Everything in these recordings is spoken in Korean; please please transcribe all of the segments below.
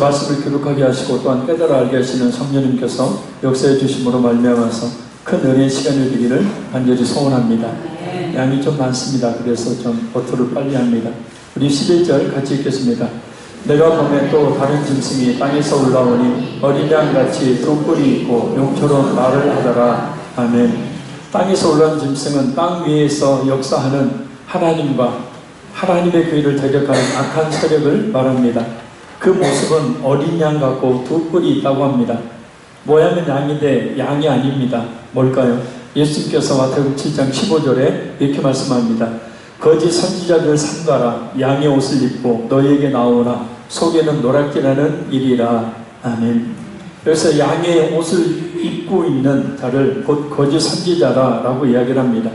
말씀을 기록하게 하시고 또한 깨달아 알게 하시는 성령님께서 역사해 주심으로 말미암아서 큰 은혜의 시간을 되기를 간절히 소원합니다. 양이 좀 많습니다. 그래서 좀 버터를 빨리 합니다. 우리 11절 같이 읽겠습니다. 내가 보매 또 다른 짐승이 땅에서 올라오니 어린 양같이 두 뿔이 있고 용처럼 말을 하더라. 아멘. 땅에서 올라온 짐승은 땅 위에서 역사하는 하나님과 하나님의 교회를 대적하는 악한 세력을 말합니다. 그 모습은 어린 양 같고 두 뿔이 있다고 합니다. 모양은 양인데 양이 아닙니다. 뭘까요? 예수님께서 마태복음 7장 15절에 이렇게 말씀합니다. 거짓 선지자들 삼가라. 양의 옷을 입고 너희에게 나오라. 속에는 노랗기라는 일이라. 아멘. 그래서 양의 옷을 입고 있는 자를 곧 거짓 선지자라고 이야기를 합니다.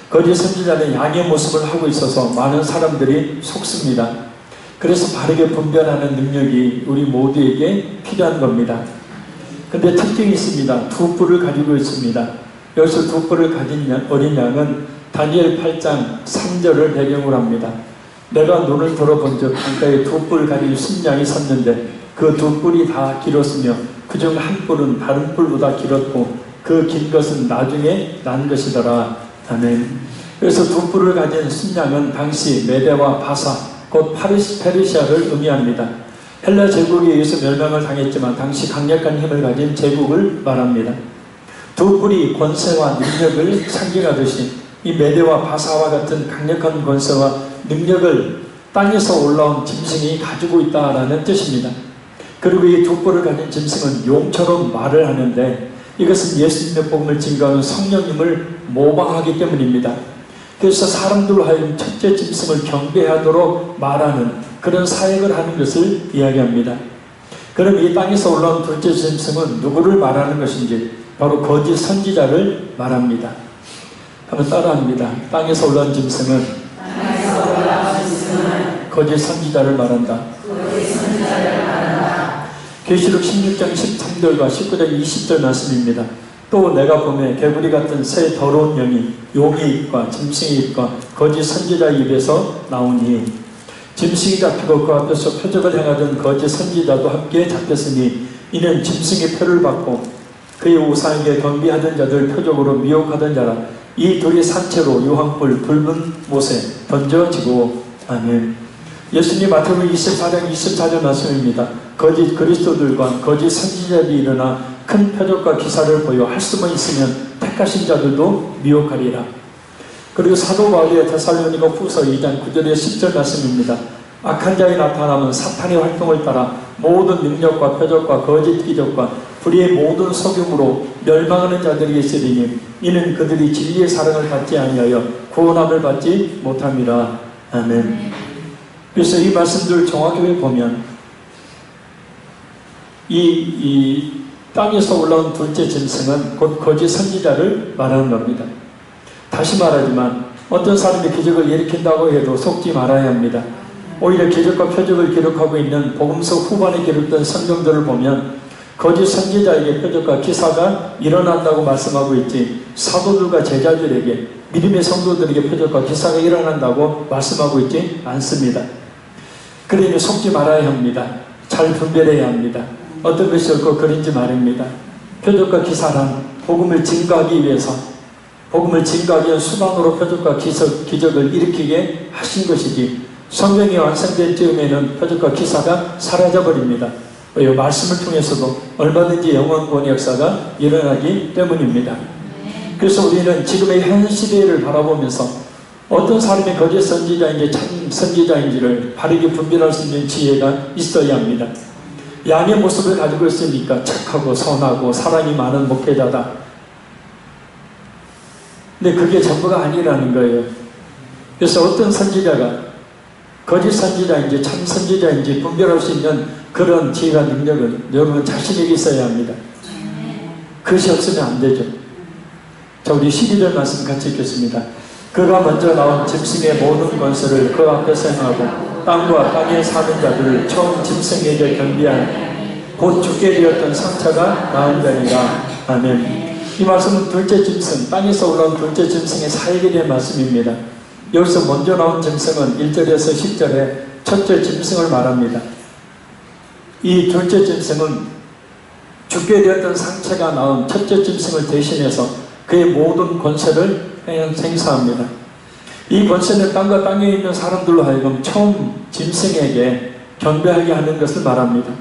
거짓 선지자는 양의 모습을 하고 있어서 많은 사람들이 속습니다. 그래서 바르게 분별하는 능력이 우리 모두에게 필요한 겁니다. 근데 특징이 있습니다. 두 뿔을 가지고 있습니다. 여기서 두 뿔을 가진 어린 양은 다니엘 8장 3절을 배경으로 합니다. 내가 눈을 들어본 즉 강가에 두 뿔 가진 순양이 섰는데 그 두 뿔이 다 길었으며 그중 한 뿔은 다른 뿔보다 길었고 그 긴 것은 나중에 난 것이더라. 아멘. 그래서 두 뿔을 가진 순양은 당시 메대와 바사 곧 페르시아를 의미합니다. 헬라 제국에 의해서 멸망을 당했지만 당시 강력한 힘을 가진 제국을 말합니다. 두 뿔이 권세와 능력을 상징하듯이 이 메대와 바사와 같은 강력한 권세와 능력을 땅에서 올라온 짐승이 가지고 있다라는 뜻입니다. 그리고 이 두 뿔을 가진 짐승은 용처럼 말을 하는데 이것은 예수님의 복음을 증거하는 성령님을 모방하기 때문입니다. 그래서 사람들로 하여금 첫째 짐승을 경배하도록 말하는 그런 사역을 하는 것을 이야기합니다. 그럼 이 땅에서 올라온 둘째 짐승은 누구를 말하는 것인지 바로 거짓 선지자를 말합니다. 한번 따라합니다. 땅에서 올라온 짐승은 거짓 선지자를 말한다. 계시록 16장 13절과 19장 20절 말씀입니다. 또 내가 보매 개구리 같은 새 더러운 영이 용의 입과 짐승의 입과 거짓 선지자의 입에서 나오니 짐승이 잡히고 그 앞에서 표적을 행하던 거짓 선지자도 함께 잡혔으니 이는 짐승의 표를 받고 그의 우상에게 경비하던 자들 표적으로 미혹하던 자라. 이 둘이 산채로 유황불 붉은 못에 던져지고. 아멘. 예수님 마태복음 24장 24절 말씀입니다. 거짓 그리스도들과 거짓 선지자들이 일어나 큰 표적과 기사를 보여 할 수만 있으면 택하신 자들도 미혹하리라. 그리고 사도 바울의 데살로니가 후서 2장 9절에 10절 말씀입니다. 악한 자에 나타나면 사탄의 활동을 따라 모든 능력과 표적과 거짓 기적과 불의의 모든 속임으로 멸망하는 자들이 있으리니 이는 그들이 진리의 사랑을 받지 아니하여 구원함을 받지 못함이라. 아멘. 그래서 이 말씀들을 정확하게 보면 이 땅에서 올라온 둘째 짐승은 곧 거짓 선지자를 말하는 겁니다. 다시 말하지만 어떤 사람이 기적을 일으킨다고 해도 속지 말아야 합니다. 오히려 기적과 표적을 기록하고 있는 복음서 후반에 기록된 성경들을 보면 거짓 선지자에게 표적과 기사가 일어난다고 말씀하고 있지 사도들과 제자들에게 믿음의 성도들에게 표적과 기사가 일어난다고 말씀하고 있지 않습니다. 그러니 속지 말아야 합니다. 잘 분별해야 합니다. 어떤 것이 옳고 그른지 말입니다. 표적과 기사란 복음을 증거하기 위해서 복음을 증거하기 위한 수단으로 표적과 기적을 일으키게 하신 것이지 성경이 완성된 즈음에는 표적과 기사가 사라져버립니다. 왜요? 말씀을 통해서도 얼마든지 영원권 역사가 일어나기 때문입니다. 그래서 우리는 지금의 현 시대를 바라보면서 어떤 사람이 거짓 선지자인지 참 선지자인지를 바르게 분별할 수 있는 지혜가 있어야 합니다. 양의 모습을 가지고 있으니까 착하고 선하고 사랑이 많은 목회자다. 근데 그게 전부가 아니라는 거예요. 그래서 어떤 선지자가 거짓 선지자인지 참 선지자인지 분별할 수 있는 그런 지혜와 능력은 여러분 자신에게 있어야 합니다. 그것이 없으면 안 되죠. 자, 우리 12절 말씀 같이 읽겠습니다. 그가 먼저 나온 짐승의 모든 권세를 그 앞에서 행하고 땅과 땅에 사는 자들을 처음 짐승에게 경비한 곧 죽게 되었던 상처가 나은 자니라. 아멘. 이 말씀은 둘째 짐승, 땅에서 올라온 둘째 짐승의 사역에 대한 말씀입니다. 여기서 먼저 나온 짐승은 1절에서 10절에 첫째 짐승을 말합니다. 이 둘째 짐승은 죽게 되었던 상체가 낳은 첫째 짐승을 대신해서 그의 모든 권세를 행사합니다. 이 권세는 땅과 땅에 있는 사람들로 하여금 처음 짐승에게 경배하게 하는 것을 말합니다.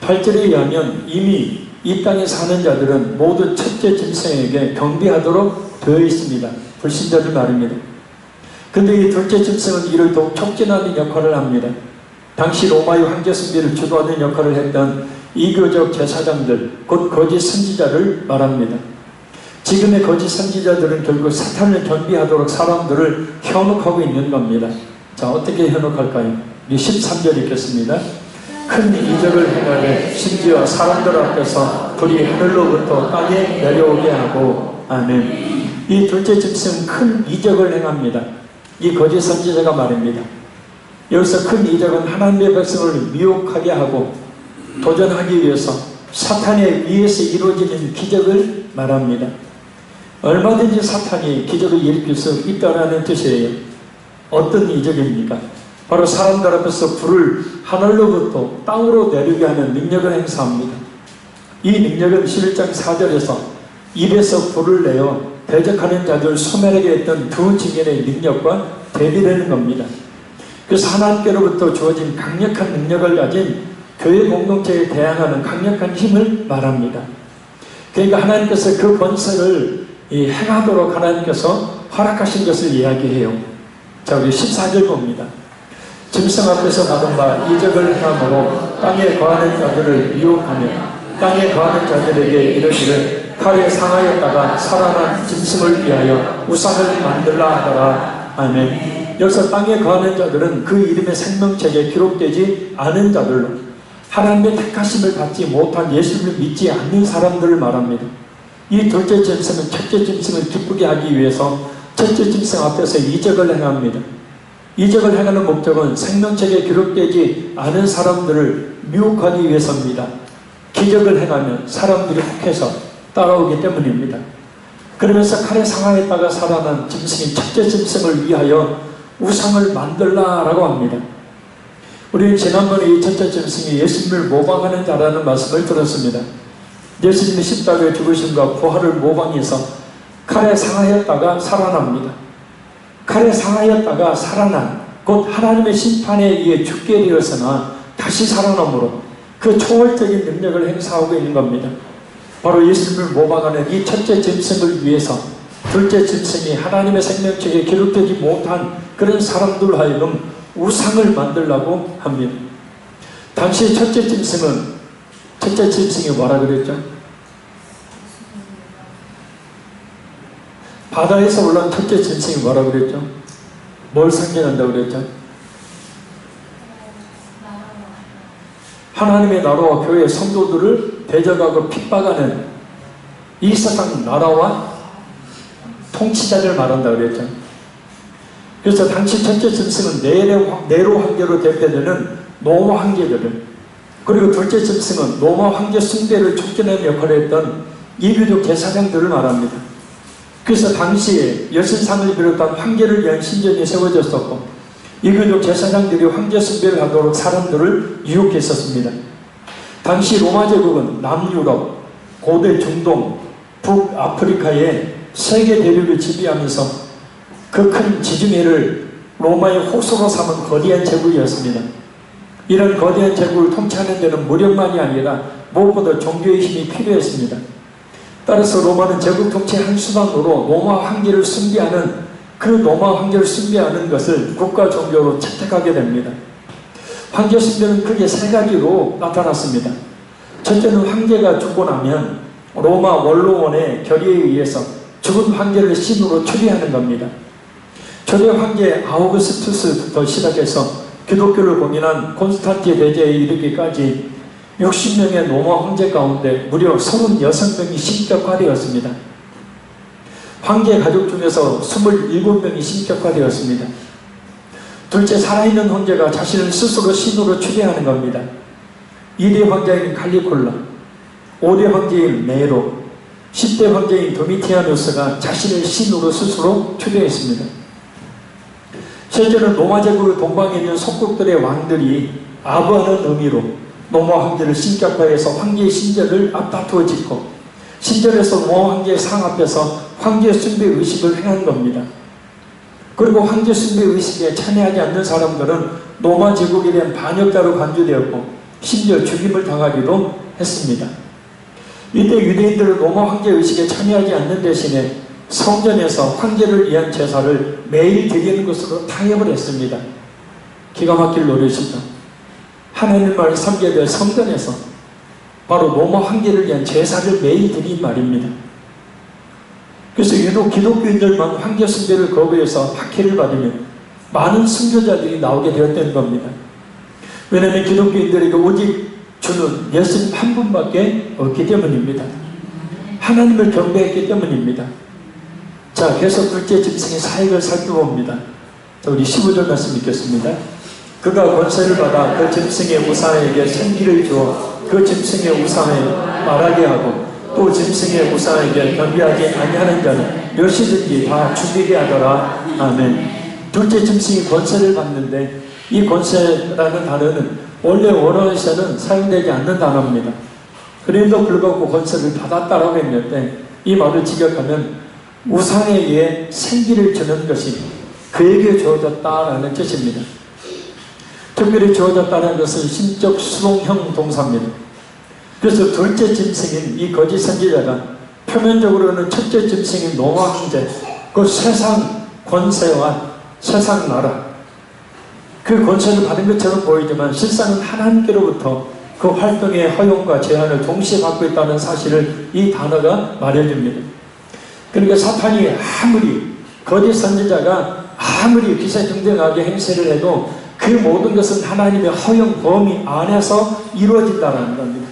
8절에 의하면 이미 이 땅에 사는 자들은 모두 첫째 짐승에게 경배하도록 되어 있습니다. 불신자들 말입니다. 근데 이 둘째 짐승은 이를 더욱 촉진하는 역할을 합니다. 당시 로마의 황제 숭배를 주도하는 역할을 했던 이교적 제사장들, 곧 거짓 선지자를 말합니다. 지금의 거짓 선지자들은 결국 사탄을 경배하도록 사람들을 현혹하고 있는 겁니다. 자, 어떻게 현혹할까요? 13절 읽겠습니다. 큰 이적을 행하되 심지어 사람들 앞에서 불이 하늘로부터 땅에 내려오게 하고. 아멘. 이 둘째 짐승은 큰 이적을 행합니다. 이 거짓 선지자가 말입니다. 여기서 큰 이적은 하나님의 백성을 미혹하게 하고 도전하기 위해서 사탄에 의해서 이루어지는 기적을 말합니다. 얼마든지 사탄이 기적을 일으킬 수 있다는 뜻이에요. 어떤 이적입니까? 바로 사람들 앞에서 불을 하늘로부터 땅으로 내리게 하는 능력을 행사합니다. 이 능력은 11장 4절에서 입에서 불을 내어 대적하는 자들 소멸하게 했던 두 증인의 능력과 대비되는 겁니다. 그래서 하나님께로부터 주어진 강력한 능력을 가진 교회 공동체에 대항하는 강력한 힘을 말합니다. 그러니까 하나님께서 그 권세를 행하도록 하나님께서 허락하신 것을 이야기해요. 자, 우리 14절 봅니다. 짐승 앞에서 받은 바 이적을 행함으로 땅에 거하는 자들을 유혹하며 땅에 거하는 자들에게 이르기를 칼에 상하였다가 살아난 짐승을 위하여 우상을 만들라 하더라. 아멘. 여기서 땅에 거하는 자들은 그 이름의 생명책에 기록되지 않은 자들로 하나님의 택하심을 받지 못한 예수를 믿지 않는 사람들을 말합니다. 이 둘째 짐승은 첫째 짐승을 기쁘게 하기 위해서 첫째 짐승 앞에서 이적을 행합니다. 이적을 행하는 목적은 생명책에 기록되지 않은 사람들을 미혹하기 위해서입니다. 기적을 행하면 사람들이 혹해서 따라오기 때문입니다. 그러면서 칼에 상하였다가 살아난 짐승인 첫째 짐승을 위하여 우상을 만들라라고 합니다. 우리는 지난번에 이 첫째 짐승이 예수님을 모방하는 자라는 말씀을 들었습니다. 예수님이 십자가에 죽으심과 부활을 모방해서 칼에 상하였다가 살아납니다. 칼에 상하였다가 살아난 곧 하나님의 심판에 의해 죽게 되었으나 다시 살아남으로 그 초월적인 능력을 행사하고 있는 겁니다. 바로 예수님을 모방하는 이 첫째 짐승을 위해서 둘째 짐승이 하나님의 생명책에 기록되지 못한 그런 사람들로 하여금 우상을 만들라고 합니다. 당시 첫째 짐승이 뭐라 그랬죠? 바다에서 올라온 첫째 짐승이 뭐라 그랬죠? 뭘 상징한다고 그랬죠? 하나님의 나라와 교회의 성도들을 대적하고 핍박하는 이 세상 나라와 통치자를 말한다고 그랬죠. 그래서 당시 첫째 짐승은 네로 황제로 대표되는 로마 황제들을, 그리고 둘째 짐승은 로마 황제 숭배를 촉진하는 역할을 했던 이교적 제사장들을 말합니다. 그래서 당시에 여신상을 비롯한 황제를 위한 신전이 세워졌었고 이교적 제사장들이 황제 숭배를 하도록 사람들을 유혹했었습니다. 당시 로마 제국은 남유럽, 고대 중동, 북아프리카의 세계 대륙을 지배하면서 그 큰 지중해를 로마의 호수로 삼은 거대한 제국이었습니다. 이런 거대한 제국을 통치하는 데는 무력만이 아니라 무엇보다 종교의 힘이 필요했습니다. 따라서 로마는 제국 통치의 한 수단으로 로마 황제를 숭배하는 것을 국가 종교로 채택하게 됩니다. 황제 숭배는 크게 세 가지로 나타났습니다. 첫째는 황제가 죽고 나면 로마 원로원의 결의에 의해서 죽은 황제를 신으로 추리하는 겁니다. 초대 황제 아우구스투스부터 시작해서 기독교를 공인한 콘스탄티에 대제에 이르기까지 60명의 로마 황제 가운데 무려 36명이 신격화되었습니다. 황제 가족 중에서 27명이 신격화되었습니다. 둘째, 살아있는 황제가 자신을 스스로 신으로 추대하는 겁니다. 2대 황제인 칼리콜라, 5대 황제인 네로, 10대 황제인 도미티아누스가 자신을 신으로 스스로 추대했습니다. 실제는 로마 제국의 동방에 있는 속국들의 왕들이 아부하는 의미로 로마 황제를 신격화해서 황제의 신전을 앞다투어 짓고 신전에서 로마 황제의 상 앞에서 황제 숭배 의식을 행한 겁니다. 그리고 황제 숭배 의식에 참여하지 않는 사람들은 로마 제국에 대한 반역자로 간주되었고 심지어 죽임을 당하기도 했습니다. 이때 유대인들은 로마 황제 의식에 참여하지 않는 대신에 성전에서 황제를 위한 제사를 매일 드리는 것으로 타협을 했습니다. 기가 막힐 노릇이죠. 하나님을 섬겨야 될 성전에서 바로 로마 황제를 위한 제사를 매일 드린 말입니다. 그래서 유독 기독교인들만 황제 숭배를 거부해서 박해를 받으면 많은 순교자들이 나오게 되었던 겁니다. 왜냐하면 기독교인들에게 오직 주는 예수님 한 분밖에 없기 때문입니다. 하나님을 경배했기 때문입니다. 자, 계속 둘째 짐승의 사역을 살펴봅니다. 자, 우리 15절 말씀 읽겠습니다. 그가 권세를 받아 그 짐승의 우상에게 생기를 주어 그 짐승의 우상에 말하게 하고 또 짐승의 우상에게 경배하지 아니하는 자는 몇이든지 다 죽이게 하더라. 아멘. 둘째 짐승이 권세를 받는데 이 권세라는 단어는 원래 원어에서는 사용되지 않는 단어입니다. 그럼에도 불구하고 권세를 받았다라고 했는데 이 말을 직역하면 우상에게 생기를 주는 것이 그에게 주어졌다라는 뜻입니다. 특별히 주어졌다는 것은 신적 수동형 동사입니다. 그래서 둘째 짐승인 이 거짓 선지자가 표면적으로는 첫째 짐승인 로마 황제, 그 세상 권세와 세상 나라, 그 권세를 받은 것처럼 보이지만 실상은 하나님께로부터 그 활동의 허용과 제한을 동시에 받고 있다는 사실을 이 단어가 말해줍니다. 그러니까 사탄이 아무리 거짓 선지자가 아무리 기세등등하게 행세를 해도 그 모든 것은 하나님의 허용 범위 안에서 이루어진다는 겁니다.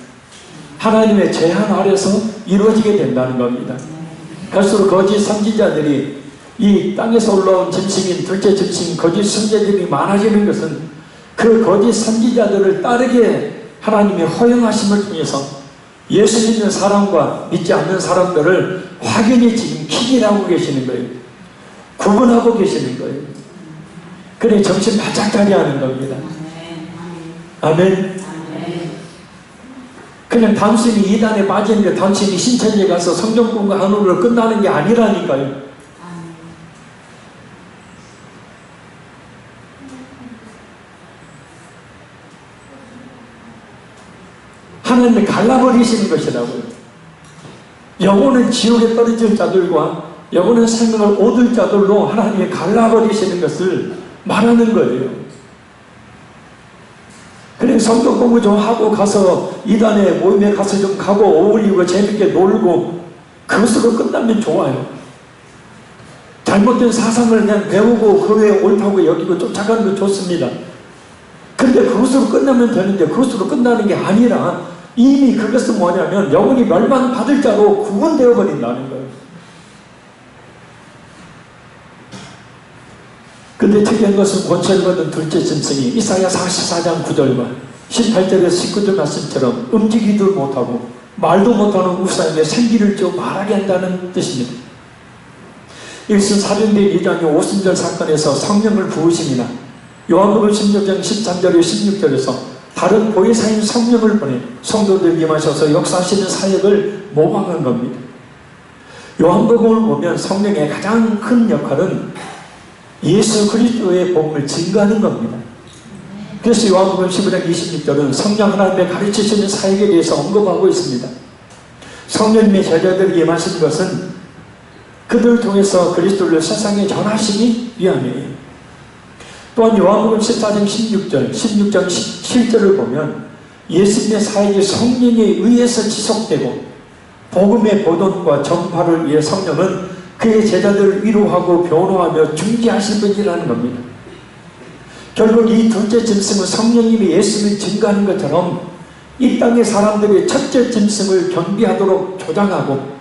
하나님의 제한 아래서 이루어지게 된다는 겁니다. 갈수록 거짓 선지자들이 이 땅에서 올라온 짐승인 둘째 짐승 거짓 선지자들이 많아지는 것은 그 거짓 선지자들을 따르게 하나님의 허용하심을 통해서 예수 믿는 사람과 믿지 않는 사람들을 확연히 지금 킥이라고 계시는 거예요. 구분하고 계시는 거예요. 그래 정신 바짝 차려 하는 겁니다. 아멘. 그냥 단순히 이단에 빠지는데 단순히 신천지에 가서 성경 공부하는 끝나는 게 아니라니까요. 하나님이 갈라버리시는 것이라고요. 영혼은 지옥에 떨어질 자들과 영혼은 생명을 얻을 자들로 하나님이 갈라버리시는 것을 말하는 거예요. 그래 성경 공부 좀 하고 가서 이단에 모임에 가서 좀 가고 어울리고 재밌게 놀고 그것으로 끝나면 좋아요. 잘못된 사상을 그냥 배우고 그 외에 옳다고 여기고 쫓아가는 건 좋습니다. 근데 그것으로 끝나면 되는데 그것으로 끝나는 게 아니라 이미 그것은 뭐냐면 영혼이 멸망받을 자로 구분되어 버린다는 거예요. 근데 특이한 것은 권세를 받은 둘째 짐승이 이사야 44장 9절과 18절에서 19절 말씀처럼 움직이도 못하고 말도 못하는 우상에게 생기를 줘 말하게 한다는 뜻입니다. 이것은 사도행전 2장의 오순절 사건에서 성령을 부으심이나 요한복음 16장 13절에 16절에서 다른 보혜사인 성령을 보내 성도들 임하셔서 역사하시는 사역을 모방한 겁니다. 요한복음을 보면 성령의 가장 큰 역할은 예수 그리스도의 복음을 증거하는 겁니다. 그래서 요한복음 15장 26절은 성령 하나님의 가르치시는 사역에 대해서 언급하고 있습니다. 성령님의 제자들에게 임하신 것은 그들을 통해서 그리스도를 세상에 전하시기 위함이에요. 또한 요한복음 14장 16절, 16장 17절을 보면 예수님의 사역이 성령에 의해서 지속되고 복음의 보존과 전파를 위해 성령은 그의 제자들을 위로하고 변호하며 중재하실 분이라는 겁니다. 결국 이 둘째 짐승은 성령님이 예수를 증거하는 것처럼 이 땅의 사람들이 첫째 짐승을 경배하도록 조장하고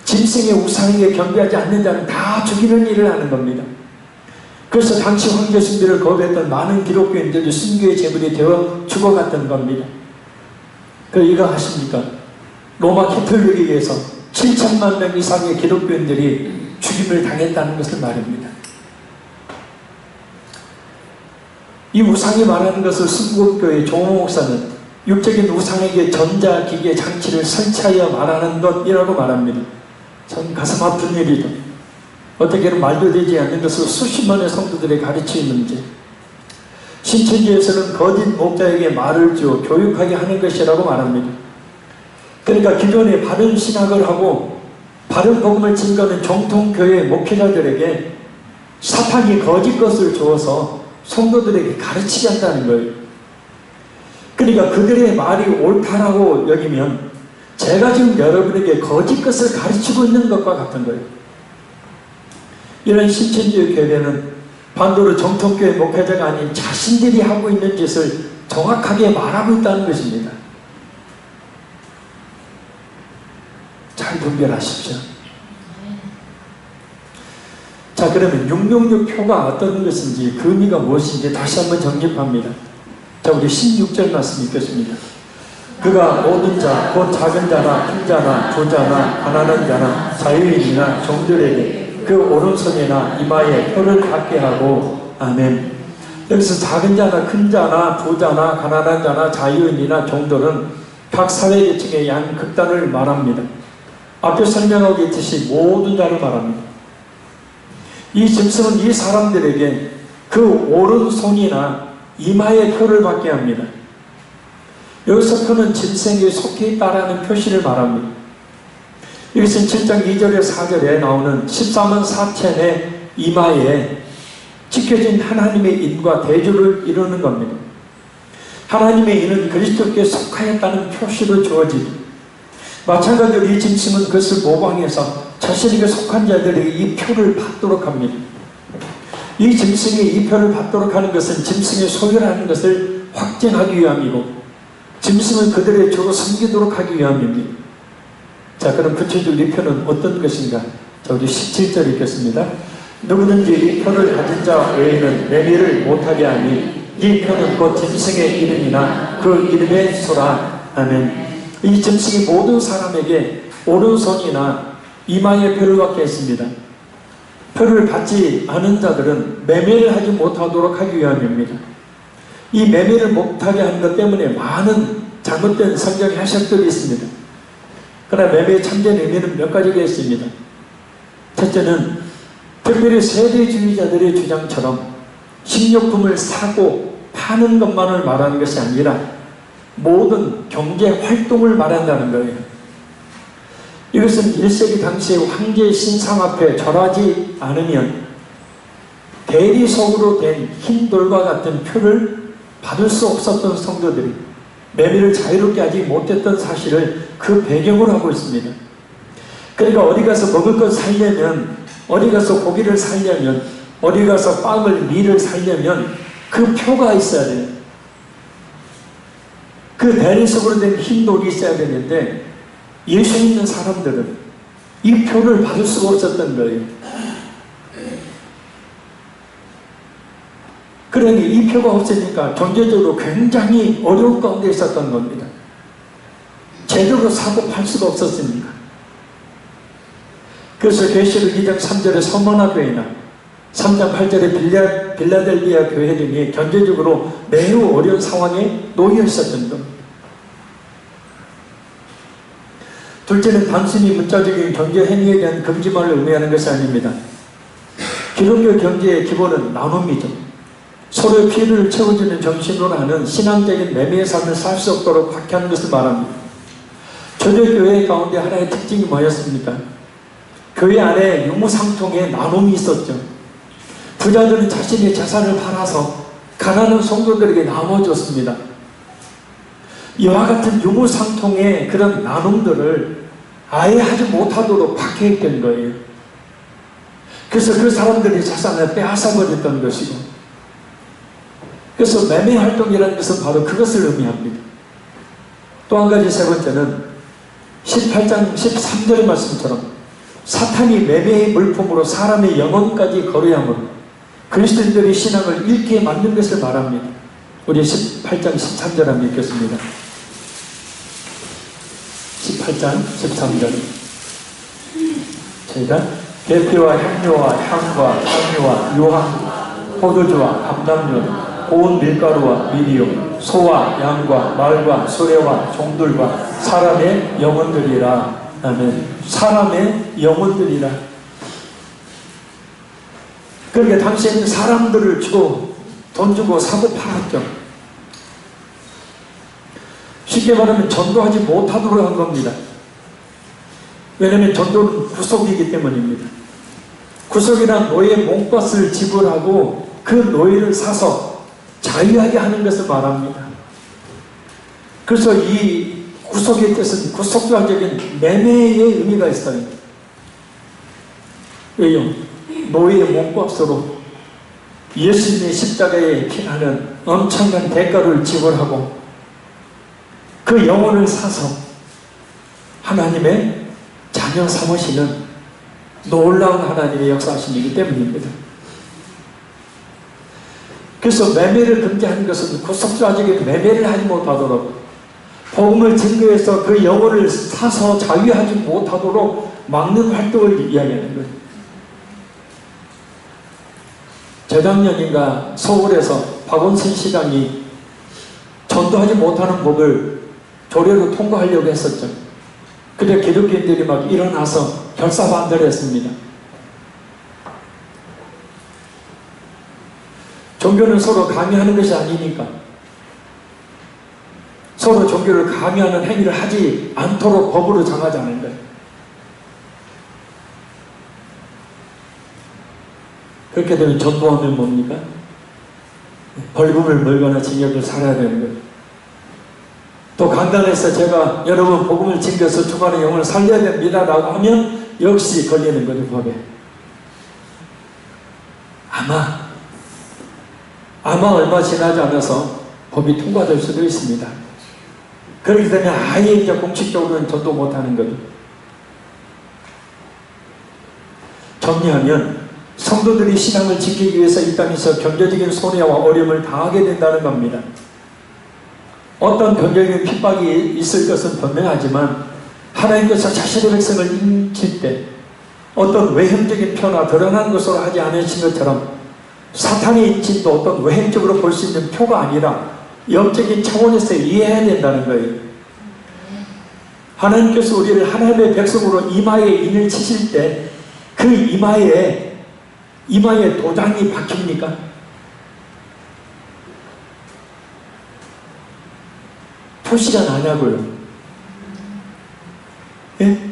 짐승의 우상에게 경배하지 않는 자는 다 죽이는 일을 하는 겁니다. 그래서 당시 황제 숭배를 거부했던 많은 기독교인들이 순교의 제물이 되어 죽어갔던 겁니다. 그래서 이거 아십니까? 로마 캐톨릭에 의해서 7천만 명 이상의 기독교인들이 죽임을 당했다는 것을 말입니다. 이 우상이 말하는 것을 순국교의 조모 목사는 육적인 우상에게 전자기계 장치를 설치하여 말하는 것이라고 말합니다. 참 가슴 아픈 일이죠. 어떻게든 말도 되지 않는 것을 수십만의 성도들에게 가르치는 문제. 신천지에서는 거짓 목자에게 말을 주어 교육하게 하는 것이라고 말합니다. 그러니까 기존에 바른 신학을 하고 바른 복음을 증거하는 정통교회 목회자들에게 사탄이 거짓 것을 주어서 성도들에게 가르치게 한다는 거예요. 그러니까 그들의 말이 옳다라고 여기면 제가 지금 여러분에게 거짓 것을 가르치고 있는 것과 같은 거예요. 이런 신천지의 교회는 반대로 정통교회 목회자가 아닌 자신들이 하고 있는 짓을 정확하게 말하고 있다는 것입니다. 잘 분별하십시오. 자, 그러면 666표가 어떤 것인지 그 의미가 무엇인지 다시 한번 정립합니다. 자, 우리 16절 말씀 읽겠습니다. 그가 모든 자, 곧 작은 자나 큰 자나 부자나 가난한 자나 자유인이나 종들에게 그 오른손이나 이마에 표를 받게 하고. 아멘. 여기서 작은 자나 큰 자나 부자나 가난한 자나 자유인이나 종들은 각 사회계층의 양극단을 말합니다. 앞에 설명하고 있듯이 모든 자를 말합니다. 이 짐승은 이 사람들에게 그 오른손이나 이마에 표를 받게 합니다. 여기서 표는 짐승에 속해 있다라는 표시를 말합니다. 이것은 7장 2절에 4절에 나오는 14만 4천의 이마에 찍혀진 하나님의 인과 대조를 이루는 겁니다. 하나님의 인은 그리스도께 속하였다는 표시로 주어지고, 마찬가지로 이 짐승은 그것을 모방해서 자신에게 속한 자들에게 이 표를 받도록 합니다. 이 짐승이 이 표를 받도록 하는 것은 짐승의 소유라는 것을 확증하기 위함이고, 짐승을 그들의 주로 섬기도록 하기 위함입니다. 자, 그럼 구체적으로 이 표는 어떤 것인가? 자, 우리 17절 읽겠습니다. 누구든지 이 표를 가진 자 외에는 매매를 못하게 하니 이 표는 곧 짐승의 이름이나 그 이름의 소라. 아멘. 이 짐승이 모든 사람에게 오른손이나 이마에 표를 받게 했습니다. 표를 받지 않은 자들은 매매를 하지 못하도록 하기 위함입니다. 이 매매를 못하게 하는 것 때문에 많은 잘못된 성경 해석들이 있습니다. 그러나 매매의 참된 의미는 몇 가지가 있습니다. 첫째는 특별히 세대주의자들의 주장처럼 식료품을 사고 파는 것만을 말하는 것이 아니라 모든 경제 활동을 말한다는 거예요. 이것은 1세기 당시의 황제의 신상 앞에 절하지 않으면 대리석으로 된 흰 돌과 같은 표를 받을 수 없었던 성도들이 매매를 자유롭게 하지 못했던 사실을 그 배경으로 하고 있습니다. 그러니까 어디 가서 먹을 것 살려면, 어디 가서 고기를 살려면, 어디 가서 빵을, 밀을 살려면 그 표가 있어야 돼요. 그 대리석으로 된 흰 돌이 있어야 되는데 예수 믿는 사람들은 이 표를 받을 수가 없었던 거예요. 그러니 이 표가 없으니까 경제적으로 굉장히 어려운 가운데 있었던 겁니다. 제대로 사고 팔 수가 없었으니까. 그래서 계시록 2장 3절의 서머나 교회나 3장 8절의 빌라델비아 교회 등이 경제적으로 매우 어려운 상황에 놓여 있었던 겁니다. 둘째는 단순히 문자적인 경제 행위에 대한 금지만을 의미하는 것이 아닙니다. 기독교 경제의 기본은 나눔이죠. 서로의 피해를 채워주는 정신으로 하는 신앙적인 매매의 삶을 살 수 없도록 박해하는 것을 말합니다. 초대교회 가운데 하나의 특징이 뭐였습니까? 교회 안에 유무상통의 나눔이 있었죠. 부자들은 자신의 재산을 팔아서 가난한 성도들에게 나눠줬습니다. 이와 같은 유무상통의 그런 나눔들을 아예 하지 못하도록 박해했던 거예요. 그래서 그 사람들의 재산을 빼앗아버렸던 것이고, 그래서 매매 활동이라는 것은 바로 그것을 의미합니다. 또 한 가지 세 번째는 18장 13절의 말씀처럼 사탄이 매매의 물품으로 사람의 영혼까지 거래함으로 그리스도인들의 신앙을 잃게 만든 것을 말합니다. 우리 18장 13절 한번 읽겠습니다. 18장 13절 저희가 계피와 향료와 향과 향료와 유황, 포도주와 감람류, 고운 밀가루와 미리오, 소와 양과 말과 수레와 종들과 사람의 영혼들이라. 아멘. 사람의 영혼들이라. 그러니까 당시에는 사람들을 주고 돈 주고 사고 팔았죠. 쉽게 말하면 전도하지 못하도록 한 겁니다. 왜냐하면 전도는 구속이기 때문입니다. 구속이란 노예 몸값을 지불하고 그 노예를 사서 자유하게 하는 것을 말합니다. 그래서 이 구속의 뜻은 구속적인 매매의 의미가 있어요. 왜요? 노예의 몸값으로 예수님의 십자가에 피하는 엄청난 대가를 지불하고 그 영혼을 사서 하나님의 자녀 삼으시는 놀라운 하나님의 역사하심이기 때문입니다. 그래서 매매를 금지하는 것은 구속자에게 매매를 하지 못하도록, 복음을 증거해서 그 영혼을 사서 자유하지 못하도록 막는 활동을 이야기하는 거예요. 재작년인가 서울에서 박원순 시장이 전도하지 못하는 법을 조례로 통과하려고 했었죠. 근데 기독교인들이 막 일어나서 결사반대를 했습니다. 종교는 서로 강요하는 것이 아니니까 서로 종교를 강요하는 행위를 하지 않도록 법으로 정하자는 거예요. 그렇게 되면 전도하면 뭡니까? 벌금을 물거나 징역을 살아야 되는 거예요. 또 강단에서 제가 여러분 복음을 챙겨서 주간의 영혼을 살려야 됩니다 라고 하면 역시 걸리는 거죠, 법에. 아마 얼마 지나지 않아서 법이 통과될 수도 있습니다. 그렇게 되면 아예 이제 공식적으로는 전도 못하는 거죠. 정리하면 성도들이 신앙을 지키기 위해서 이 땅에서 경제적인 손해와 어려움을 당하게 된다는 겁니다. 어떤 경제적인 핍박이 있을 것은 분명하지만 하나님께서 자신의 백성을 인칠 때 어떤 외형적인 표나 드러난 것으로 하지 않으신 것처럼 사탄의 인침도 어떤 외형적으로 볼 수 있는 표가 아니라 영적인 차원에서 이해해야 된다는 거예요. 하나님께서 우리를 하나님의 백성으로 이마에 인을 치실 때 그 이마에 도장이 박힙니까? 표시가 나냐고요. 예?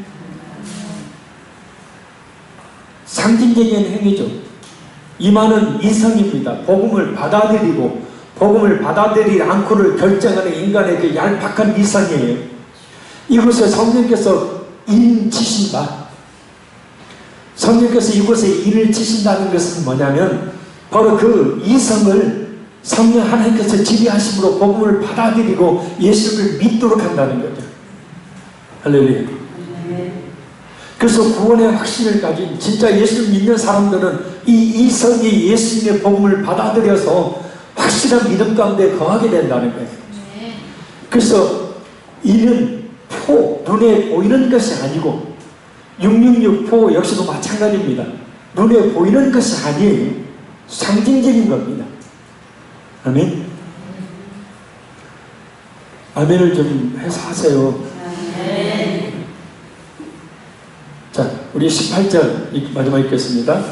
상징적인 행위죠. 이마는 이성입니다. 복음을 받아들이고 복음을 받아들이지 않고를 결정하는 인간의 그 얄팍한 이성이에요. 이곳에 성령께서 인 치신다. 성령께서 이곳에 인을 치신다는 것은 뭐냐면 바로 그 이성을 성령 하나님께서 지배하심으로 복음을 받아들이고 예수를 믿도록 한다는 거죠. 할렐루야. 그래서 구원의 확신을 가진 진짜 예수를 믿는 사람들은 이 이성이 예수님의 복음을 받아들여서 확실한 믿음 가운데 거하게 된다는 거예요. 그래서 이는 눈에 보이는 것이 아니고 666 역시도 마찬가지입니다. 눈에 보이는 것이 아니에요. 상징적인 겁니다. 아멘. 아멘을 좀 해서 하세요. 자, 우리 18절 마지막 읽겠습니다.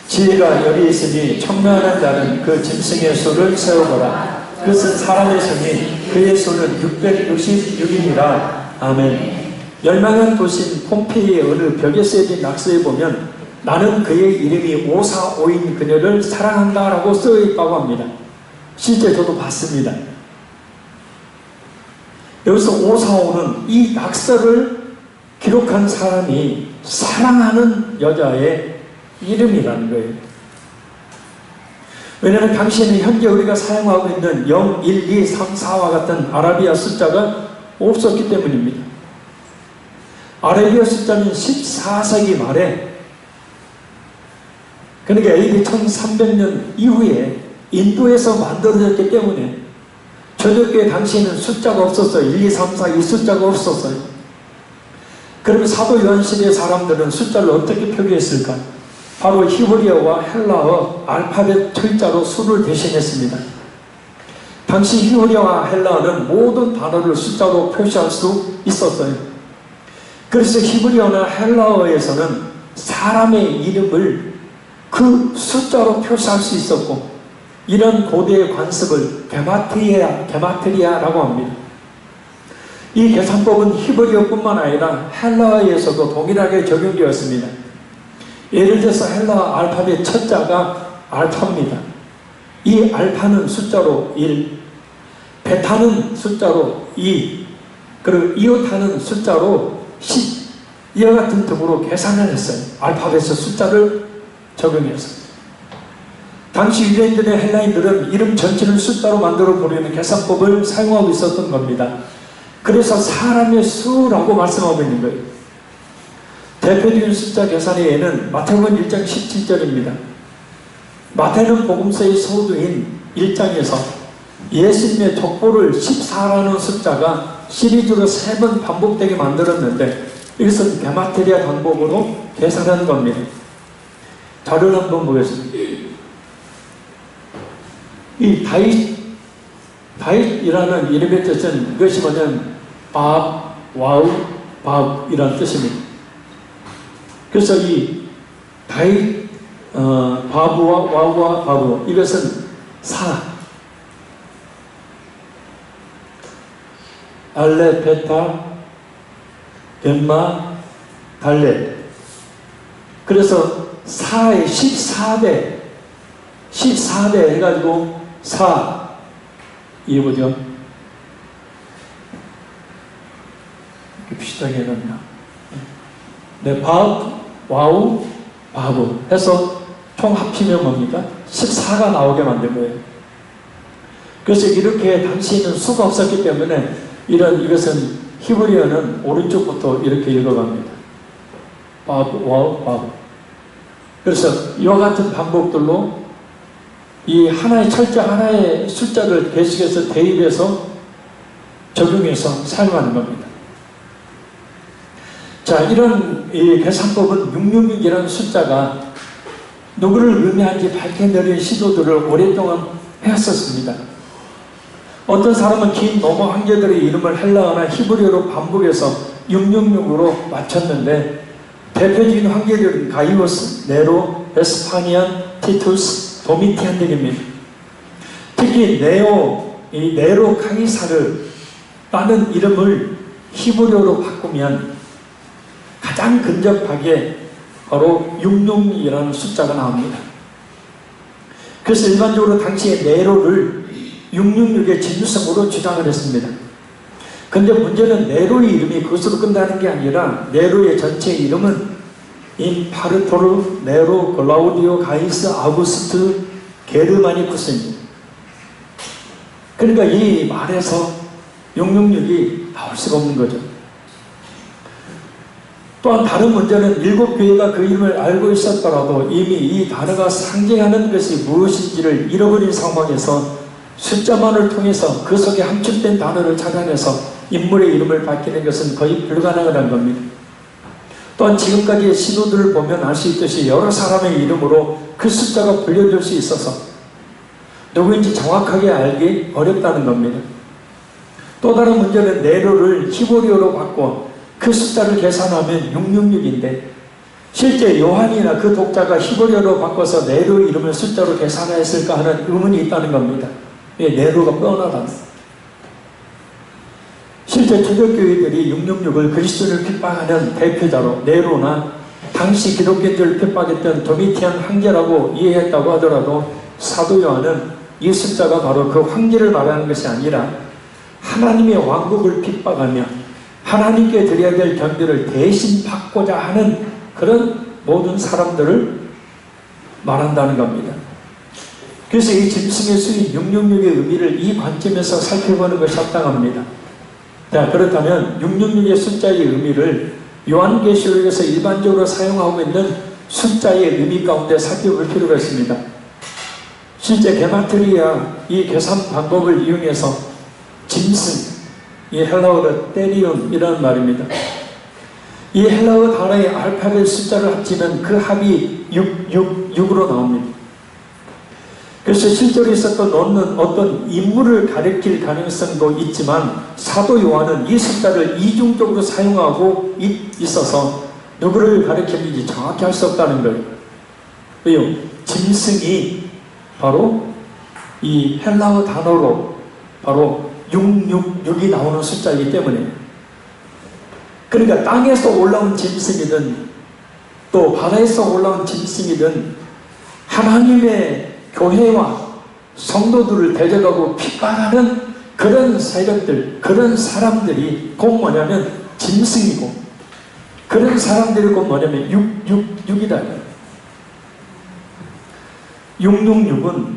지혜가 여기 있으니 청명한 자는 그 짐승의 수를 세우거라. 그것은 사람의 손이 그의 수는 666이니라. 아멘. 멸망한 도시인 폼페이의 어느 벽에 쓰여진 낙서에 보면 나는 그의 이름이 545인 그녀를 사랑한다 라고 쓰여있다고 합니다. 실제 저도 봤습니다. 여기서 545는 이 낙서를 기록한 사람이 사랑하는 여자의 이름이라는 거예요. 왜냐하면 당시에는 현재 우리가 사용하고 있는 0, 1, 2, 3, 4와 같은 아라비아 숫자가 없었기 때문입니다. 아라비아 숫자는 14세기 말에, 그러니까 AD 1300년 이후에 인도에서 만들어졌기 때문에 초대교회 당시에는 숫자가 없었어요. 1, 2, 3, 4 이 숫자가 없었어요. 그러면 사도 요한 시대의 사람들은 숫자를 어떻게 표기했을까? 바로 히브리어와 헬라어 알파벳 철자로 수를 대신했습니다. 당시 히브리어와 헬라어는 모든 단어를 숫자로 표시할 수 있었어요. 그래서 히브리어나 헬라어에서는 사람의 이름을 그 숫자로 표시할 수 있었고, 이런 고대의 관습을 게마트리아라고 합니다. 이 계산법은 히브리어뿐만 아니라 헬라어에서도 동일하게 적용되었습니다. 예를 들어서 헬라어 알파벳 첫 자가 알파입니다. 이 알파는 숫자로 1, 베타는 숫자로 2, 그리고 이오타는 숫자로 10, 이와 같은 등으로 계산을 했어요. 알파벳의 숫자를 적용해서. 당시 유대인들의 헬라인들은 이름 전체를 숫자로 만들어 부르는 계산법을 사용하고 있었던 겁니다. 그래서 사람의 수라고 말씀하고 있는 거예요. 대표적인 숫자 계산의 예는 마태복음 1장 17절입니다. 마태는 복음서의 서두인 1장에서 예수님의 족보를 14라는 숫자가 시리즈로 3번 반복되게 만들었는데, 이것은 게마트리아 방법으로 계산한 겁니다. 자료를 한번 보겠습니다. 이 다윗이라는 이름의 뜻은, 이것이 뭐냐면 밥, 와우, 밥이라는 뜻입니다. 그래서 이 다윗 바브와 와우와 바브, 이것은 사, 알레, 베타, 벤마, 달레. 그래서 사의 14대 해가지고 사, 이해보죠? 이렇게 비슷하게 해놨나? 네, 밥, 와우, 바브 해서 총 합치면 뭡니까? 14가 나오게 만든 거예요. 그래서 이렇게 당시에는 수가 없었기 때문에 이것은 히브리어는 오른쪽부터 이렇게 읽어갑니다. 바브, 와우, 바브. 그래서 이와 같은 방법들로 이 하나의 철자, 하나의 숫자를 계속해서 대입해서 적용해서 사용하는 겁니다. 자, 이런 이 계산법은 666이라는 숫자가 누구를 의미하는지 밝혀내는 시도들을 오랫동안 해왔었습니다. 어떤 사람은 긴 로마 황제들의 이름을 헬라어나 히브리어로 반복해서 666으로 맞췄는데, 대표적인 황제들은 가이오스, 네로, 베스파니안, 티투스, 도미티안 등입니다. 특히 네로 카이사르 라는 이름을 히브리어로 바꾸면 가장 근접하게 바로 666이라는 숫자가 나옵니다. 그래서 일반적으로 당시에 네로를 666의 진유성으로 주장을 했습니다. 근데 문제는 네로의 이름이 그것으로 끝나는 게 아니라 네로의 전체 이름은 임파르토르 네로 글라우디오 가이스 아우구스트 게르마니쿠스입니다. 그러니까 이 말에서 666이 나올 수가 없는 거죠. 또한 다른 문제는 7교회가 그 이름을 알고 있었더라도 이미 이 단어가 상징하는 것이 무엇인지를 잃어버린 상황에서 숫자만을 통해서 그 속에 함축된 단어를 찾아내서 인물의 이름을 밝히는 것은 거의 불가능한 겁니다. 또한 지금까지의 시도들을 보면 알 수 있듯이 여러 사람의 이름으로 그 숫자가 불려질 수 있어서 누구인지 정확하게 알기 어렵다는 겁니다. 또 다른 문제는 네로를 히브리어로 바꿔 그 숫자를 계산하면 666인데, 실제 요한이나 그 독자가 히브리어로 바꿔서 네로의 이름을 숫자로 계산했을까 하는 의문이 있다는 겁니다. 왜 네로가 뻔하다. 실제 초대교회들이 666을 그리스도를 핍박하는 대표자로 네로나 당시 기독교인들을 핍박했던 도미티안 황제라고 이해했다고 하더라도, 사도 요한은 이 숫자가 바로 그 황제를 말하는 것이 아니라 하나님의 왕국을 핍박하며 하나님께 드려야 될 경배를 대신 받고자 하는 그런 모든 사람들을 말한다는 겁니다. 그래서 이 짐승의 수인 666의 의미를 이 관점에서 살펴보는 것이 합당합니다. 자, 그렇다면 666의 숫자의 의미를 요한계시록에서 일반적으로 사용하고 있는 숫자의 의미 가운데 살펴볼 필요가 있습니다. 실제 게마트리아 이 계산 방법을 이용해서 짐승, 이 헬라어로 테리온이라는 말입니다. 이 헬라어 단어의 알파벳 숫자를 합치면 그 합이 666으로 나옵니다. 그래서 실제로 있었던 어떤 인물을 가리킬 가능성도 있지만 사도 요한은 이 숫자를 이중적으로 사용하고 있어서 누구를 가리켰는지 정확히 할 수 없다는 거예요. 왜요? 짐승이 바로 이 헬라어 단어로 바로 666이 나오는 숫자이기 때문에, 그러니까 땅에서 올라온 짐승이든 또 바다에서 올라온 짐승이든 하나님의 교회와 성도들을 데려가고 핍박하는 그런 세력들, 그런 사람들이 곧 뭐냐면 짐승이고, 그런 사람들이 곧 뭐냐면 666이다. 666은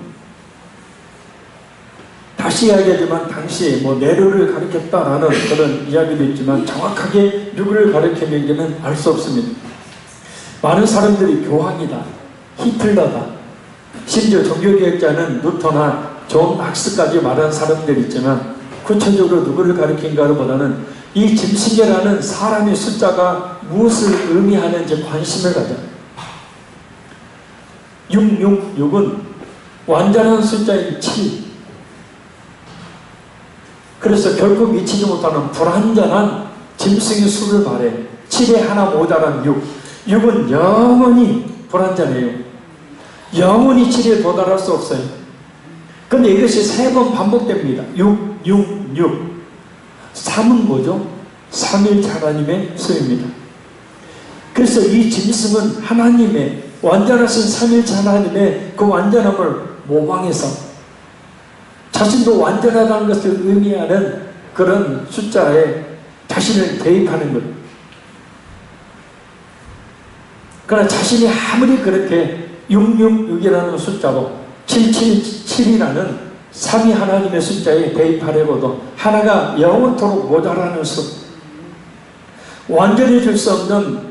다시 이야기하지만 당시에 뭐 네로를 가리켰다라는 그런 이야기도 있지만 정확하게 누구를 가리켰는지는 알 수 없습니다. 많은 사람들이 교황이다, 히틀러다, 심지어 종교개혁자는 루터나 존 악스까지 말한 사람들이 있지만 구체적으로 누구를 가리킨가를 보다는 이 짐승이라는 사람의 숫자가 무엇을 의미하는지 관심을 가져. 666은 완전한 숫자인 7. 그래서 결국 미치지 못하는 불완전한 짐승의 수를 말해. 7에 하나 모자란 6. 6은 영원히 불완전해요. 영원히 7에 도달할 수 없어요. 근데 이것이 3번 반복됩니다. 6, 6, 6. 3은 뭐죠? 3일째 하나님의 수입니다. 그래서 이 짐승은 하나님의 완전하신 3일째 하나님의 그 완전함을 모방해서 자신도 완전하다는 것을 의미하는 그런 숫자에 자신을 대입하는 것. 그러나 자신이 아무리 그렇게 666이라는 숫자로 777이라는 3위 하나님의 숫자에 대입하려고도 하나가 영원토록 모자라는 수, 완전히 줄 수 없는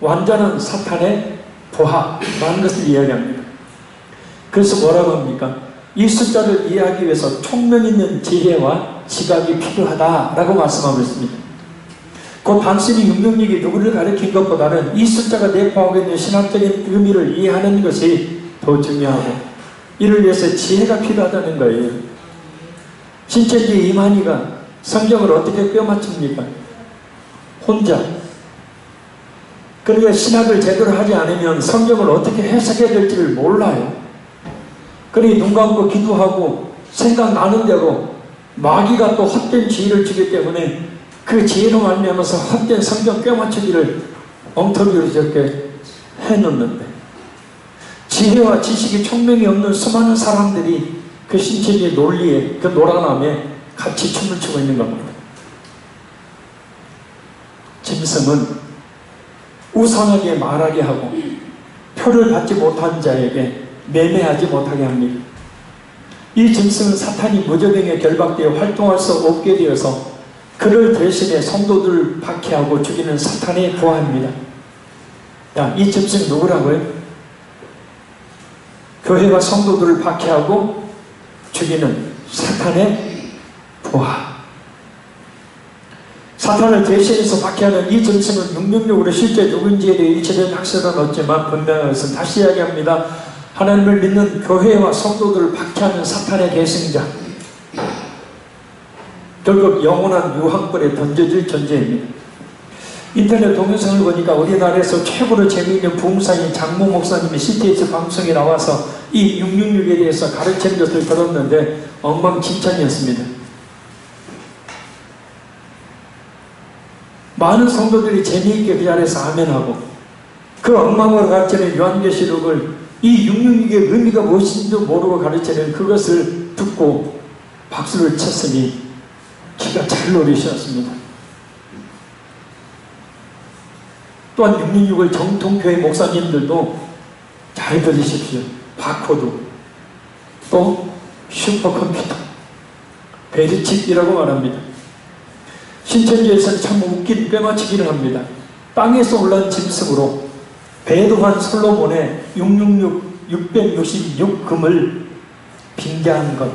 완전한 사탄의 부하라는 것을 이야기합니다. 그래서 뭐라고 합니까? 이 숫자를 이해하기 위해서 총명 있는 지혜와 지각이 필요하다라고 말씀하고 있습니다. 그 단순히 666이 누구를 가리킨 것보다는 이 숫자가 내포하고 있는 신학적인 의미를 이해하는 것이 더 중요하고, 이를 위해서 지혜가 필요하다는 거예요. 신천지 이만희가 성경을 어떻게 꿰맞춥니까? 혼자. 그러니까 신학을 제대로 하지 않으면 성경을 어떻게 해석해야 될지를 몰라요. 그러니 눈 감고 기도하고 생각나는 대로 마귀가 또 헛된 지혜를 주기 때문에 그 지혜로 말미암아서 헛된 성경 꿰맞추기를 엉터리로 저렇게 해놓는데, 지혜와 지식이 총명이 없는 수많은 사람들이 그 신천지의 논리에, 그 노란함에 같이 춤을 추고 있는 겁니다. 짐승은 우상하게 말하게 하고 표를 받지 못한 자에게 매매하지 못하게 합니다. 이 짐승은 사탄이 무저병에 결박되어 활동할 수 없게 되어서 그를 대신해 성도들을 박해하고 죽이는 사탄의 부하입니다. 야, 이 짐승 누구라고요? 교회와 성도들을 박해하고 죽이는 사탄의 부하. 사탄을 대신해서 박해하는 이 짐승은 666으로 실제 누군지에 대해 일체된 확실은 없지만 분명한 것은 다시 이야기합니다. 하나님을 믿는 교회와 성도들을 박해하는 사탄의 계승자, 결국 영원한 유황불에 던져질 존재입니다. 인터넷 동영상을 보니까 우리나라에서 최고로 재미있는 부흥사인 장모 목사님이 CTS 방송에 나와서 이 666에 대해서 가르치는 것을 들었는데 엉망진창이었습니다. 많은 성도들이 재미있게 그 자리에서 아멘하고 그 엉망으로 가르치는 요한계시록을 이 666의 의미가 무엇인지도 모르고 가르치는 그것을 듣고 박수를 쳤으니 기가 잘 노리셨습니다. 또한 666을 정통교회 목사님들도 잘 들으십시오. 바코드, 또 슈퍼컴퓨터, 베리칩이라고 말합니다. 신천지에서는 참 웃긴 꿰맞추기를 합니다. 땅에서 올라온 짐승으로 배도한 솔로몬의 666금을 빙자한 것.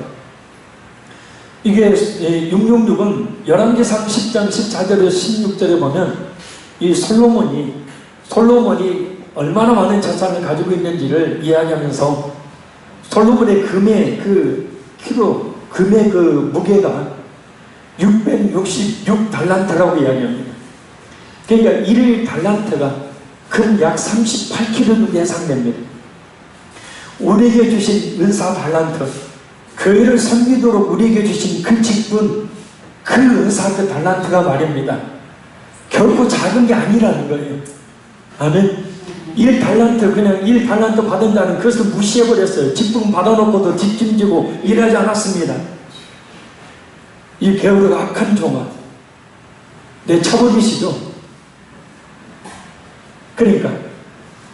이게 666은 11계상 10장 14절에서 16절에 보면 이 솔로몬이 얼마나 많은 자산을 가지고 있는지를 이야기하면서 솔로몬의 금의 그 키로, 금의 그 무게가 666달란트라고 이야기합니다. 그러니까 1달란트가 금 약 38kg 예상됩니다. 우리에게 주신 은사 달란트, 교회를 섬기도록 우리에게 주신 그 직분, 그 은사 그 달란트가 말입니다. 결코 작은 게 아니라는 거예요. 아멘. 1달란트, 그냥 1달란트 받은 자는 그것을 무시해버렸어요. 직분 받아놓고도 뒷짐지고 일하지 않았습니다. 이 게으르고 악한 종아, 내 처벌이시죠. 그러니까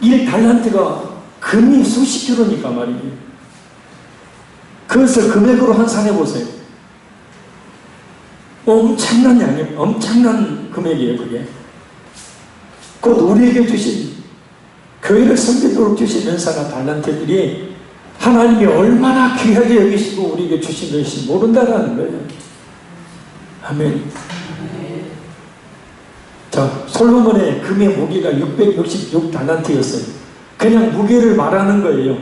1달란트가 금이 수십 킬로니까 말이에요. 그것을 금액으로 환산해보세요. 엄청난 양이에요. 엄청난 금액이에요. 그게 곧 우리에게 주신, 교회를 섬기도록 주신 은사나 달란트들이 하나님이 얼마나 귀하게 여기시고 우리에게 주신 것이 모른다라는 거예요. 아멘. 자, 솔로몬의 금의 무게가 666달란트였어요. 그냥 무게를 말하는 거예요.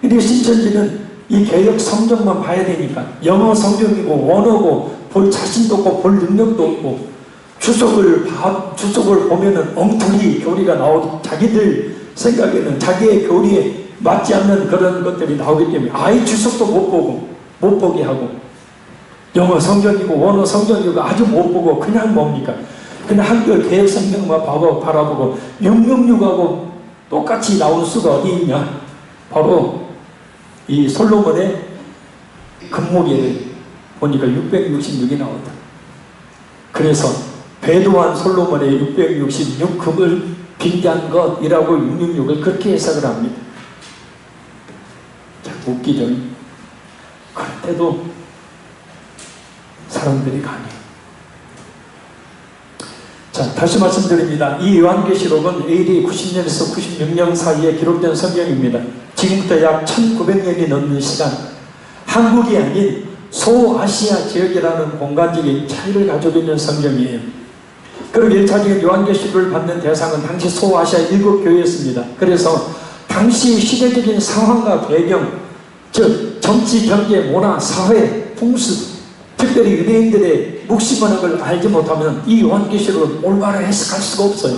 근데 신천지는 이 개역 성경만 봐야 되니까, 영어 성경이고 원어고 볼 자신도 없고 볼 능력도 없고, 주석을 보면은 엉터리 교리가 나오고, 자기들 생각에는 자기의 교리에 맞지 않는 그런 것들이 나오기 때문에 아예 주석도 못 보고, 못 보게 하고, 영어 성경이고 원어 성경이고 아주 못 보고 그냥 뭡니까? 그냥 한글 개역 성경만 바라보고 666하고 똑같이 나올 수가 어디 있냐? 바로 이 솔로몬의 금무게를 보니까 666이 나온다. 그래서 배도한 솔로몬의 666금을 빙자한 것이라고 666을 그렇게 해석을 합니다. 자, 웃기죠? 그런데도 사람들이 강해요. 자, 다시 말씀드립니다. 이 요한계시록은 AD 90년에서 96년 사이에 기록된 성경입니다. 지금부터 약 1900년이 넘는 시간, 한국이 아닌 소아시아 지역이라는 공간적인 차이를 가지고 있는 성경이에요. 그리고 1차적인 요한계시록을 받는 대상은 당시 소아시아 7교회였습니다. 그래서 당시 시대적인 상황과 배경, 즉 정치, 경제, 문화, 사회, 풍습, 특별히 유대인들의 묵시문학을 알지 못하면 이 요한계시록을 올바로 해석할 수가 없어요.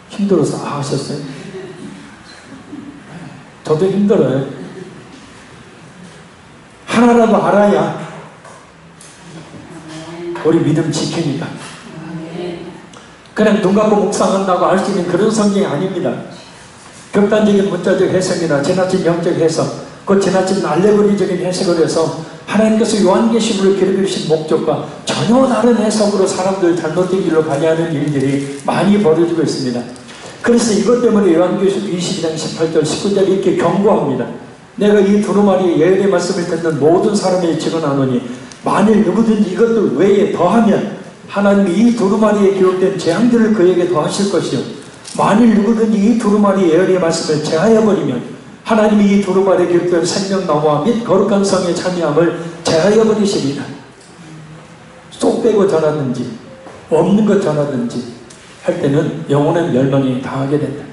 힘들어서 하셨어요? 저도 힘들어요. 하나라도 알아야 우리 믿음 지키니까. 그냥 눈 감고 묵상한다고 알 수 있는 그런 성경이 아닙니다. 극단적인 문자적 해석이나 지나친 영적 해석, 그 지나친 알레고리적인 해석을 해서 하나님께서 요한계시록을 기록해주신 목적과 전혀 다른 해석으로 사람들 잘못된 길로 가게 하는 일들이 많이 벌어지고 있습니다. 그래서 이것 때문에 요한계시록 22장 18절 19절 이렇게 경고합니다. 내가 이 두루마리의 예언의 말씀을 듣는 모든 사람에게 증언하노니 만일 누구든지 이것들 외에 더하면 하나님이 이 두루마리에 기록된 재앙들을 그에게 더하실 것이요, 만일 누구든지 이 두루마리의 예언의 말씀을 제하여버리면 하나님이 이 두루마리에 기록된 생명나무와 및 거룩한 성의 참여함을 제하여버리십니다. 쏙 빼고 전하든지 없는 것 전하든지 할 때는 영혼의 멸망이 당하게 된다.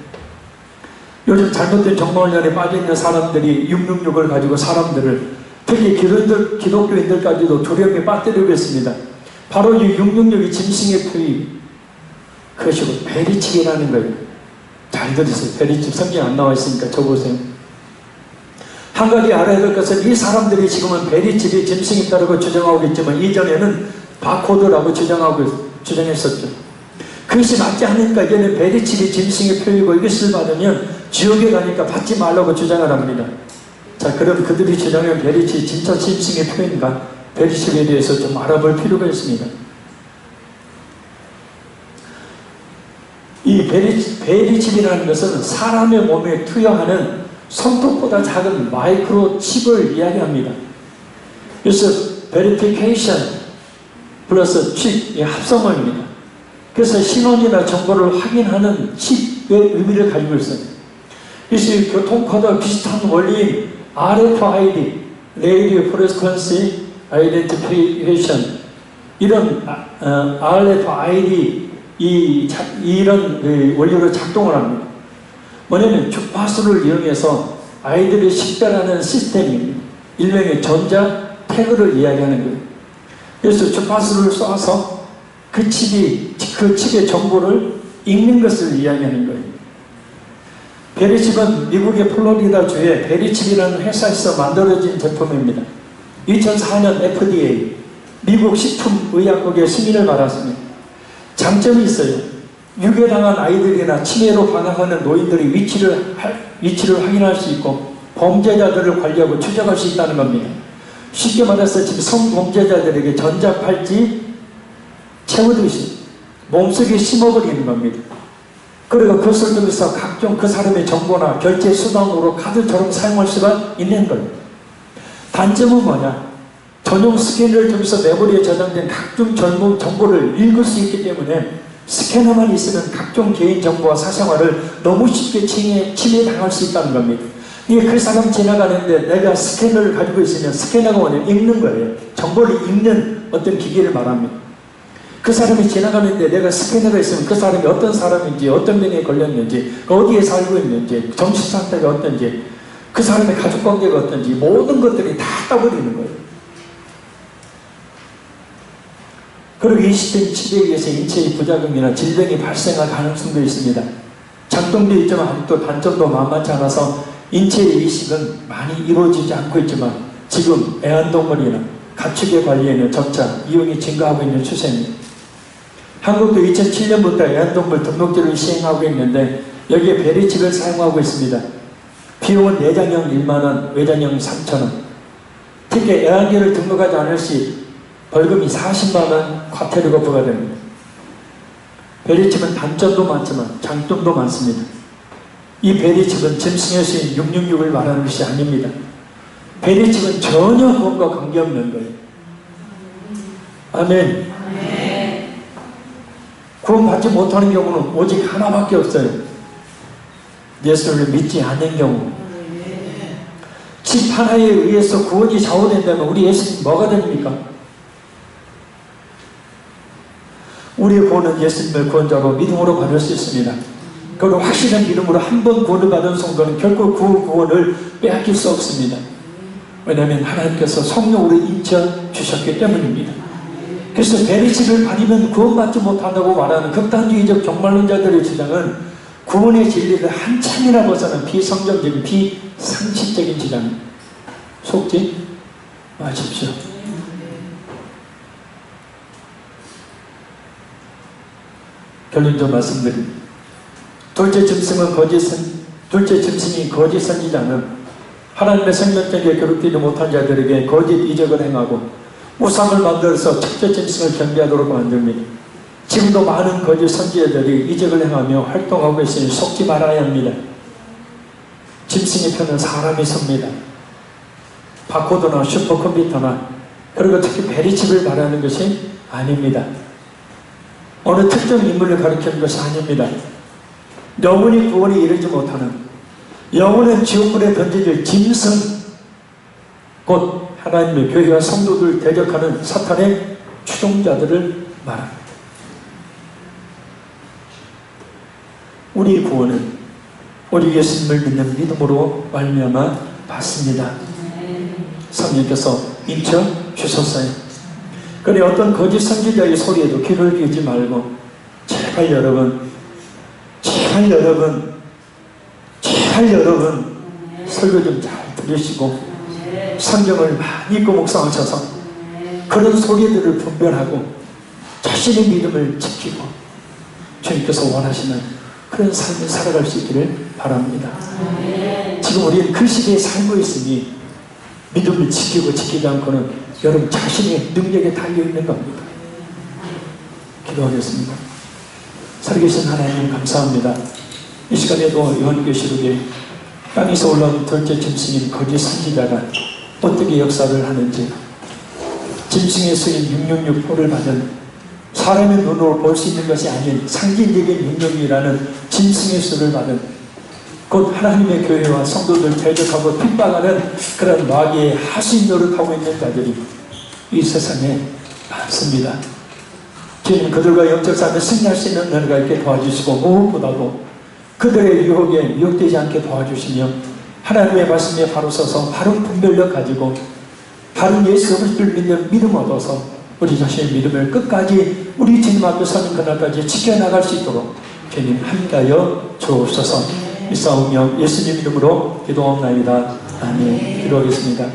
요즘 잘못된 정보훈련에 빠져있는 사람들이 666을 가지고 사람들을, 특히 기독교인들까지도 두려움에 빠뜨리고 있습니다. 바로 이 666이 짐승의 표의, 그것이고 베리칩이라는 거예요. 잘 들으세요. 베리칩 성경 안 나와 있으니까 적으세요. 한 가지 알아야 될 것은 이 사람들이 지금은 베리칩이 짐승이 있다고 주장하고 있지만 이전에는 바코드라고 주장했었죠. 그것이 맞지 않으니까 이제는 베리칩이 짐승의 표이고 이것을 받으면 지옥에 가니까 받지 말라고 주장을 합니다. 자, 그럼 그들이 주장한 베리칩이 진짜 짐승의 표인가? 베리칩에 대해서 좀 알아볼 필요가 있습니다. 이 베리칩이라는 것은 사람의 몸에 투여하는 손톱보다 작은 마이크로칩을 이야기합니다. 그래서 베리피케이션 플러스 칩의 합성어입니다. 그래서 신원이나 정보를 확인하는 칩의 의미를 가지고 있어요. 그래서 교통카드와 비슷한 원리인 RFID, Radio Frequency Identification, 이런 RFID 이런 원리로 작동을 합니다. 뭐냐면 주파수를 이용해서 아이들이 식별하는 시스템입니다. 일명의 전자 태그를 이야기하는 거예요. 그래서 주파수를 쏴서 그 칩의 정보를 읽는 것을 이야기하는 거예요. 베리칩은 미국의 플로리다주의 베리칩이라는 회사에서 만들어진 제품입니다. 2004년 FDA, 미국 식품의약국의 승인을 받았습니다. 장점이 있어요. 유괴당한 아이들이나 치매로 방황하는 노인들의 위치를 확인할 수 있고 범죄자들을 관리하고 추적할 수 있다는 겁니다. 쉽게 말해서 지금 성범죄자들에게 전자팔찌 채우듯이 몸속에 심어버리는 겁니다. 그리고 그것을 통해서 각종 그 사람의 정보나 결제 수단으로 카드처럼 사용할 수가 있는 거예요. 단점은 뭐냐? 전용 스캐너를 통해서 메모리에 저장된 각종 정보를 읽을 수 있기 때문에 스캐너만 있으면 각종 개인정보와 사생활을 너무 쉽게 침해당할 수 있다는 겁니다. 이게 그 사람 지나가는데 내가 스캐너를 가지고 있으면 스캐너가 뭐냐면 읽는 거예요. 정보를 읽는 어떤 기기를 말합니다. 그 사람이 지나가는데 내가 스캐너가 있으면 그 사람이 어떤 사람인지, 어떤 병에 걸렸는지, 어디에 살고 있는지, 정신 상태가 어떤지, 그 사람의 가족관계가 어떤지 모든 것들이 다 떠버리는 거예요. 그리고 20대 칩에 의해서 인체의 부작용이나 질병이 발생할 가능성도 있습니다. 작동도 있지만 아직도 단점도 만만치 않아서 인체의 이식은 많이 이루어지지 않고 있지만 지금 애완동물이나 가축의 관리에는 점차 이용이 증가하고 있는 추세입니다. 한국도 2007년부터 애완동물 등록제를 시행하고 있는데 여기에 베리칩을 사용하고 있습니다. 비용은 내장형 1만원, 외장형 3,000원. 특히 애완개를 등록하지 않을 시 벌금이 40만원 과태료가 부과됩니다. 베리칩은 단점도 많지만 장점도 많습니다. 이 베리칩은 짐승의 수인 666을 말하는 것이 아닙니다. 베리칩은 전혀 그것과 관계없는 거예요. 아멘. 구원받지 못하는 경우는 오직 하나밖에 없어요. 예수를 믿지 않는 경우. 칩 하나에 의해서 구원이 좌우된다면 우리 예수님 뭐가 됩니까? 우리의 구원은 예수님을 구원자로 믿음으로 받을 수 있습니다. 그리고 확실한 믿음으로 한 번 구원을 받은 성도는 결코 그 구원을 빼앗길 수 없습니다. 왜냐하면 하나님께서 성령으로 인쳐 주셨기 때문입니다. 그래서 베리칩을 받으면 구원받지 못한다고 말하는 극단주의적 종말론자들의 주장은 구원의 진리를 한참이나 벗어난 비성경적인 비상식적인 주장입니다. 속지 마십시오. 결론 좀 말씀드립니다. 둘째 짐승이 거짓 선지자는 하나님의 생명력에 괴롭히지 못한 자들에게 거짓 이적을 행하고 우상을 만들어서 첫째 짐승을 경배하도록 만듭니다. 지금도 많은 거짓 선지자들이 이적을 행하며 활동하고 있으니 속지 말아야 합니다. 짐승의 편은 사람이 섭니다. 바코드나 슈퍼컴퓨터나 그리고 특히 베리칩을 말하는 것이 아닙니다. 어느 특정 인물을 가리키는 것이 아닙니다. 영원히 구원에 이르지 못하는 영원한 지옥물에 던져질 짐승 곧 하나님의 교회와 성도들 대적하는 사탄의 추종자들을 말합니다. 우리의 구원은 우리 예수님을 믿는 믿음으로 말미암아 받습니다. 성령께서 인쳐 주셨어요. 그런데 어떤 거짓 선지자의 소리에도 귀를 기울이지 말고 제발 여러분 설교 좀 잘 들으시고 성경을 많이 읽고 묵상하셔서 그런 소리들을 분별하고 자신의 믿음을 지키고 주님께서 원하시는 그런 삶을 살아갈 수 있기를 바랍니다. 지금 우리는 그 시대에 살고 있으니 믿음을 지키고 지키지 않고는 여러분 자신의 능력에 달려있는 겁니다. 기도하겠습니다. 살아계신 하나님 감사합니다. 이 시간에도 요한계시록에 땅에서 올라온 둘째 짐승인 거짓 선지자가 어떻게 역사를 하는지 짐승의 수인 666포를 받은 사람의 눈으로 볼 수 있는 것이 아닌 상징적인 666이라는 짐승의 수를 받은 곧 하나님의 교회와 성도들 대적하고 핍박하는 그런 마귀의 하수인 노릇하고 있는 자들이 이 세상에 많습니다. 주님 그들과 영적 삶에 승리할 수 있는 은혜가 있게 도와주시고 무엇보다도 그들의 유혹에 미혹되지 않게 도와주시며 하나님의 말씀에 바로 서서 바른 분별력 가지고 바른 예수 그리스도를 믿는 믿음 얻어서 우리 자신의 믿음을 끝까지 우리 주님 앞에 서는 그날까지 지켜나갈 수 있도록 주님 함께하여 주옵소서. 이 싸움이여 예수님 이름으로 기도합나이다. 아멘. 기도하겠습니다.